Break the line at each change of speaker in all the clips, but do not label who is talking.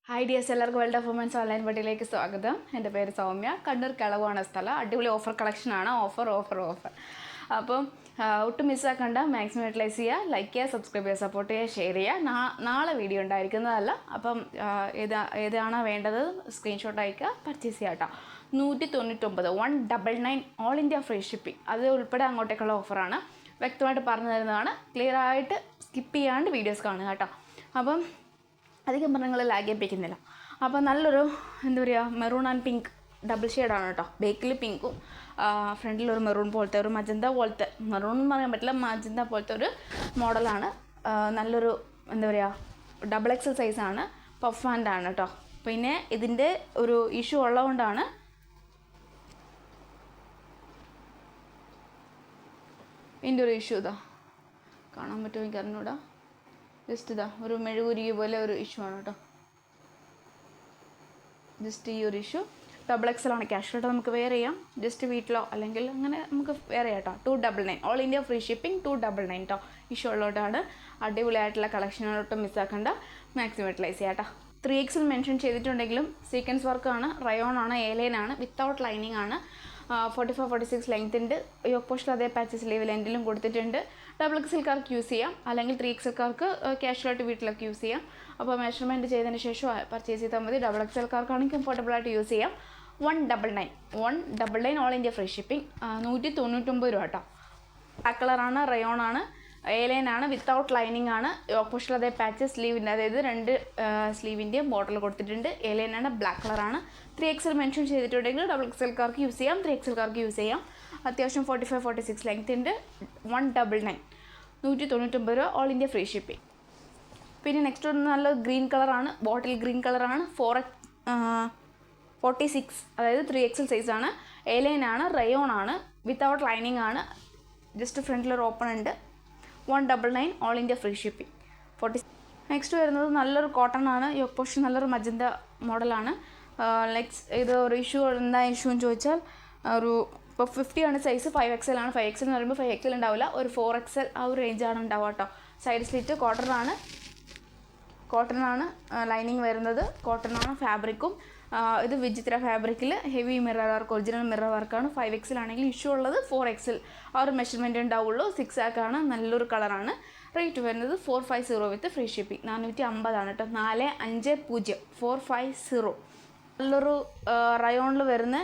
Hi dears, എല്ലാവർക്കും world of women's online ബട്ടിലേക്ക് സ്വാഗതം. എൻ്റെ പേര് സൗമ്യ. കണ്ണൂർ കളവാണ് സ്ഥലം. അടിപൊളി ഓഫർ കളക്ഷനാണ്. ഓഫർ. അപ്പം ഒട്ടും മിസ്സാക്കണ്ട. മാക്സിമം യൂട്ടിലൈസ് ചെയ്യുക, ലൈക്ക് ചെയ്യുക, സബ്സ്ക്രൈബ് ചെയ്യുക, സപ്പോർട്ട് ചെയ്യുക, ഷെയർ ചെയ്യുക. നാളെ വീഡിയോ ഉണ്ടായിരിക്കുന്നതല്ല. അപ്പം ഏതാണോ വേണ്ടത് സ്ക്രീൻഷോട്ട് അയക്കുക, പർച്ചേസ് ചെയ്യുക കേട്ടോ. 199 199 ഓൾ ഇന്ത്യ ഫ്രീ ഷിപ്പിംഗ്. അത് ഉൾപ്പെടെ അങ്ങോട്ടേക്കുള്ള ഓഫറാണ്. വ്യക്തമായിട്ട് പറഞ്ഞു തരുന്നതാണ്. ക്ലിയർ ആയിട്ട് സ്കിപ്പ് ചെയ്യാണ്ട് വീഡിയോസ് കാണുക കേട്ടോ. അപ്പം അധികം പറഞ്ഞങ്ങൾ ലാഗ് ചെയ്യിപ്പിക്കുന്നില്ല. അപ്പോൾ നല്ലൊരു എന്താ പറയുക, മെറൂൺ ആൻഡ് പിങ്ക് ഡബിൾ ഷെയ്ഡാണ് കേട്ടോ. ബേക്കിൽ പിങ്കും ഫ്രണ്ടിലൊരു മെറൂൺ പോലത്തെ ഒരു മജന്ത പോലത്തെ, മെറൂൺ എന്ന് പറയാൻ പറ്റില്ല, മജന്ത പോലത്തെ ഒരു മോഡലാണ്. നല്ലൊരു എന്താ പറയുക, ഡബിൾ എക്സൽ സൈസാണ്. പഫ് ഹാൻഡാണ് കേട്ടോ. പിന്നെ ഇതിൻ്റെ ഒരു ഇഷ്യൂ ഉള്ളതുകൊണ്ടാണ് ഇതിൻ്റെ ഒരു ഇഷ്യൂ ഇതാ കാണാൻ പറ്റുമോ എനിക്ക് അറിഞ്ഞൂടാ. ജസ്റ്റ് ഇതാ ഒരു മെഴുകുരുകി പോലെ ഒരു ഇഷ്യൂ ആണ് കേട്ടോ. ജസ്റ്റ് ഈ ഒരു ഇഷ്യൂ. ഡബിൾ എക്സലാണ്. ക്യാഷ്വലായിട്ട് നമുക്ക് വെയർ ചെയ്യാം. ജസ്റ്റ് വീട്ടിലോ അല്ലെങ്കിൽ അങ്ങനെ നമുക്ക് വെയർ ചെയ്യാം കേട്ടോ. 299 ഓൾ ഇന്ത്യ ഫ്രീ ഷിപ്പിംഗ്. 299 കേട്ടോ. ഇഷ്യൂ ഉള്ളതുകൊണ്ടാണ്. അടിപൊളിയായിട്ടുള്ള കളക്ഷനോട്ടും മിസ്സാക്കണ്ട. മാക്സിമം യൂട്ടിലൈസ് ചെയ്യാം കേട്ടോ. 3XL മെൻഷൻ ചെയ്തിട്ടുണ്ടെങ്കിലും സീക്വൻസ് വർക്കാണ്, റയോൺ ആണ്, എയർലൈനാണ്, വിത്തൗട്ട് ലൈനിങ് ആണ്. 45-46 ലെങ്ത് ഉണ്ട്. യോക്ക് പോസ്റ്റിൽ അതേ പാച്ച് സ്ലീവ് ലെൻറ്റിലും കൊടുത്തിട്ടുണ്ട്. ഡബിൾ എക്സൽക്കാർക്ക് യൂസ് ചെയ്യാം, അല്ലെങ്കിൽ 3XLക്കാർക്ക് ക്യാഷ്വലായിട്ട് വീട്ടിലൊക്കെ യൂസ് ചെയ്യാം. അപ്പോൾ മെഷർമെൻറ്റ് ചെയ്തതിന് ശേഷം പർച്ചേസ് ചെയ്താൽ മതി. ഡബിൾ എക്സൽക്കാർക്കാണെങ്കിൽ കംഫർട്ടബിളായിട്ട് യൂസ് ചെയ്യാം. 199 ഓൾ ഇന്ത്യ ഫ്രീ ഷിപ്പിംഗ്. 199 രൂപ കേട്ടോ. ബ്ലാക്ക് കളറാണ്, റയോൺ ആണ്, എയർലൈനാണ്, വിത്തൗട്ട് ലൈനിങ് ആണ്. യോക്ക് പോസ്റ്റിൽ അതേ പാച്ച് സ്ലീവിൻ്റെ, അതായത് 2 സ്ലീവിൻ്റെ മോഡൽ കൊടുത്തിട്ടുണ്ട്. എയർലൈനാണ്, ബ്ലാക്ക് കളറാണ്. 3XL മെൻഷൻ ചെയ്തിട്ടുണ്ടെങ്കിൽ ഡബിൾ എക്സൽക്കാർക്ക് യൂസ് ചെയ്യാം, 3XLക്കാർക്ക് യൂസ് ചെയ്യാം. അത്യാവശ്യം 45-46 ലെങ്ത് ഉണ്ട്. 199 രൂപ ഓൾ ഇന്ത്യ ഫ്രീ ഷിപ്പിംഗ്. പിന്നെ നെക്സ്റ്റ് ഒരു നല്ല ഗ്രീൻ കളറാണ്, ബോട്ടിൽ ഗ്രീൻ കളറാണ്. 46, അതായത് 3XL സൈസാണ്. എയർലൈനാണ്, റയോൺ ആണ്, വിത്തൗട്ട് ലൈനിങ് ആണ്. ജസ്റ്റ് ഫ്രണ്ടിലൊരു ഓപ്പൺ ഉണ്ട്. 199 all India free shipping. 46. Next വരുന്നത് നല്ലൊരു കോട്ടൺ ആണ്. യോക്ക് പോർഷൻ നല്ലൊരു മജന്ത മോഡലാണ്. ഇത് ഒരു ഇഷ്യൂ, എന്താ ഇഷ്യൂ എന്ന് ചോദിച്ചാൽ, ഒരു ഇപ്പോൾ 50 ആണ് സൈസ്. 5XL ആണ്. 5XL എന്ന് പറയുമ്പോൾ 5XL ഉണ്ടാവില്ല, ഒരു 4XL ആ ഒരു റേഞ്ചാണ് ഉണ്ടാവുക കേട്ടോ. സൈഡ് സ്ലിറ്റ് കോട്ടൺ ആണ് ലൈനിങ് വരുന്നത്. കോട്ടൺ ആണ് ഫാബ്രിക്കും. ഇത് വിചിത്ര ഫാബ്രിക്കിൽ heavy mirror work, original mirror വർക്കാണ്. 5XL ആണെങ്കിൽ ഇഷ്യൂ ഉള്ളത് 4XL ആ ഒരു മെഷർമെൻറ്റ് ഉണ്ടാവുള്ളൂ. 6 ആക്കാണ്. നല്ലൊരു കളറാണ്. റേറ്റ് വരുന്നത് 450 വിത്ത് ഫ്രീ ഷിപ്പിംഗ്. 450 ആണ് കേട്ടോ. 450 450. നല്ലൊരു റയോണിൽ വരുന്ന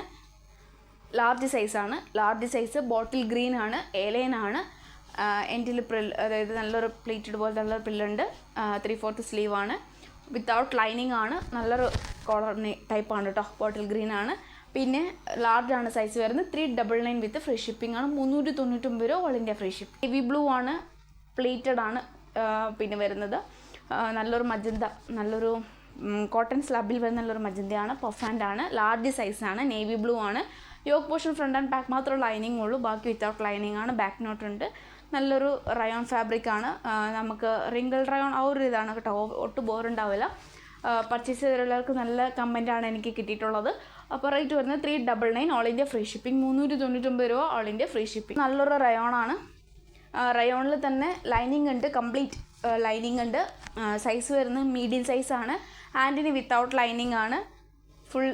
ലാർജ് സൈസാണ്. ലാർജ് സൈസ് ബോട്ടിൽ ഗ്രീൻ ആണ്, എയർലൈൻ ആണ്. എൻഡിൽ പ്രിൽ, അതായത് നല്ലൊരു പ്ലീറ്റഡ് പോലത്തെ നല്ലൊരു പ്രില്ലുണ്ട്. 3/4 സ്ലീവ് ആണ്, വിത്തൗട്ട് ലൈനിങ് ആണ്. നല്ലൊരു കോളർ ടൈപ്പാണ് കേട്ടോ. ബോട്ടിൽ ഗ്രീൻ ആണ്. പിന്നെ ലാർജ് ആണ് സൈസ് വരുന്നത്. 399 വിത്ത് ഫ്രീ ഷിപ്പിംഗ് ആണ്. 399 രൂപ all India free shipping. Navy blue ആണ്, പ്ലീറ്റഡ് ആണ് പിന്നെ വരുന്നത്. നല്ലൊരു മജന്ത, നല്ലൊരു കോട്ടൺ സ്ലബിൽ വരുന്ന നല്ലൊരു മജന്തയാണ്. പഫ് ഹാൻഡ് ആണ്, ലാർജ് സൈസാണ്, നേവി ബ്ലൂ ആണ്. Yoke portion front and back മാത്രമേ ലൈനിങ് ഉള്ളൂ, ബാക്കി വിത്തൗട്ട് ലൈനിങ് ആണ്. ബാക്ക് നോട്ട് ഉണ്ട്. നല്ലൊരു റയോൺ ഫാബ്രിക് ആണ്. നമുക്ക് റിങ്കിൾ റയോൺ ആ ഒരു ഇതാണ് കേട്ടോ. ഒട്ടും ബോറുണ്ടാവില്ല. പർച്ചേസ് ചെയ്തിട്ടുള്ളവർക്ക് നല്ല കമൻറ്റാണ് എനിക്ക് കിട്ടിയിട്ടുള്ളത്. അപ്പോൾ റേറ്റ് വരുന്നത് 399 ഓൾ ഇന്ത്യ ഫ്രീ ഷിപ്പിംഗ്. 399 രൂപ ഓൾ ഇന്ത്യ ഫ്രീ ഷിപ്പിംഗ്. നല്ലൊരു റയോൺ ആണ്. റയോണിൽ തന്നെ ലൈനിങ് ഉണ്ട്, കംപ്ലീറ്റ് ലൈനിങ് ഉണ്ട്. സൈസ് വരുന്നത് മീഡിയം സൈസാണ്. ഹാൻഡിന് വിത്തൗട്ട് ലൈനിങ് ആണ്, ഫുൾ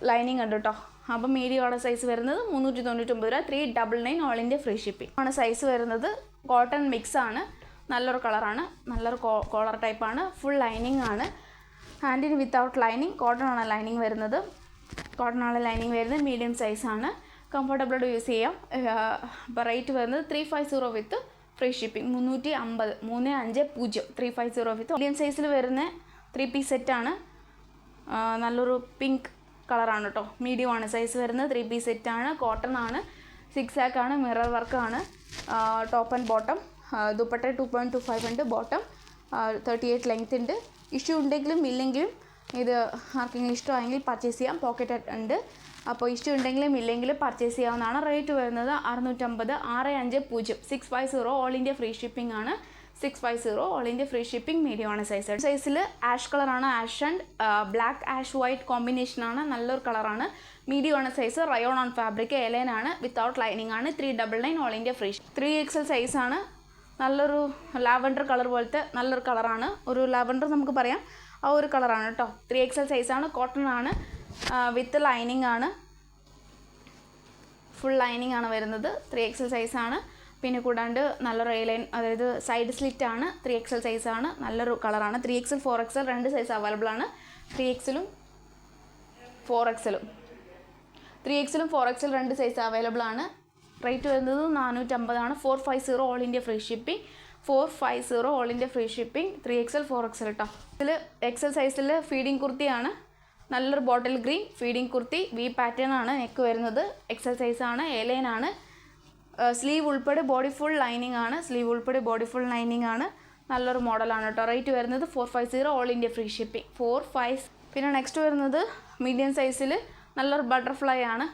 ലൈനിങ് ഉണ്ട് കേട്ടോ. അപ്പോൾ മീഡിയം ആണ് സൈസ് വരുന്നത്. 399 രൂപ. 399 ഓൾ ഇന്ത്യ ഫ്രീ ഷിപ്പിംഗ് ആണ്. സൈസ് വരുന്നത് കോട്ടൺ മിക്സ് ആണ്. നല്ലൊരു കളറാണ്, നല്ലൊരു കോളർ ടൈപ്പാണ്. ഫുൾ ലൈനിങ് ആണ്. ഹാൻഡിന് വിത്തൗട്ട് ലൈനിങ്. കോട്ടൺ ആണ് ലൈനിങ് വരുന്നത്. മീഡിയം സൈസാണ്. കംഫർട്ടബിളായിട്ട് യൂസ് ചെയ്യാം. അപ്പോൾ റേറ്റ് വരുന്നത് 350 വിത്ത് ഫ്രീ ഷിപ്പിംഗ്. 350 350 350 വിത്ത്. മീഡിയം സൈസിൽ വരുന്ന 3 പീസ് സെറ്റാണ്. നല്ലൊരു പിങ്ക് കളറാണ് കേട്ടോ. മീഡിയം ആണ് സൈസ് വരുന്നത്. 3 പീസ് സെറ്റാണ്. കോട്ടൺ ആണ്. 6 ആക്കാണ്. മിറർ വർക്കാണ്. Top and bottom. ദുപ്പട്ട 2.25 ഉണ്ട്. ബോട്ടം 38 ലെങ്ത് ഉണ്ട്. ഇഷ്യൂ ഉണ്ടെങ്കിലും ഇല്ലെങ്കിലും ഇത് ആർക്കെങ്കിലും ഇഷ്ടമായെങ്കിൽ പർച്ചേസ് ചെയ്യാം. പോക്കറ്റ് ഉണ്ട്. അപ്പോൾ ഇഷ്യൂ ഉണ്ടെങ്കിലും ഇല്ലെങ്കിലും പർച്ചേസ് ചെയ്യാവുന്നതാണ്. റേറ്റ് വരുന്നത് 650 650 650 ഓൾ ഇന്ത്യ ഫ്രീ ഷിപ്പിംഗ് ആണ്. 650 all India free shipping. Medium ആണ് സൈസ്. സൈസിൽ ആഷ് കളറാണ്. Ash and black ash white കോമ്പിനേഷനാണ്. നല്ലൊരു കളറാണ്. മീഡിയം ആണ് size. Rayon on fabric. Airline ആണ്, വിത്തൗട്ട് ലൈനിങ് ആണ്. 399 ഓൾ ഇന്ത്യ ഫ്രീ. 3XL സൈസാണ്. നല്ലൊരു ലാവൻഡർ കളർ പോലത്തെ നല്ലൊരു കളറാണ്. ഒരു ലാവൻഡർ നമുക്ക് പറയാം. ആ ഒരു കളറാണ് കേട്ടോ. 3XL സൈസാണ്, കോട്ടൺ ആണ്, വിത്ത് ലൈനിങ് ആണ്, ഫുൾ ലൈനിങ് ആണ് വരുന്നത്. 3XL സൈസാണ്. പിന്നെ കൂടാണ്ട് നല്ലൊരു ലൈൻ, അതായത് സൈഡ് സ്ലിറ്റ് ആണ്. 3XL സൈസാണ്, നല്ലൊരു കളറാണ്. 3XL 4XL രണ്ട് സൈസ് അവൈലബിൾ ആണ്. 3XLും 4XLും 3XLും 4XL രണ്ട് സൈസ് അവൈലബിൾ ആണ്. റേറ്റ് വരുന്നത് 450 ആണ്. 450 all India free shipping. 450 all India free shipping. 3XL 4XL കേട്ടോ. ഇതിൽ XL സൈസിൽ ഫീഡിങ് കുർത്തിയാണ്, നല്ലൊരു bottle green feeding kurti. V pattern ആണ് നെക്ക് വരുന്നത്. XL സൈസാണ്, എ ലൈൻ ആണ്. സ്ലീവ് ഉൾപ്പെടെ ബോഡി ഫുൾ ലൈനിങ് ആണ്. സ്ലീവ് ഉൾപ്പെടെ ബോഡി ഫുൾ ലൈനിങ് ആണ്. നല്ലൊരു മോഡലാണ് കേട്ടോ. റേറ്റ് വരുന്നത് 450 ഓൾ ഇന്ത്യ ഫ്രീ ഷിപ്പിംഗ്. 45. പിന്നെ നെക്സ്റ്റ് വരുന്നത് മീഡിയം സൈസിൽ നല്ലൊരു ബട്ടർഫ്ലൈ ആണ്.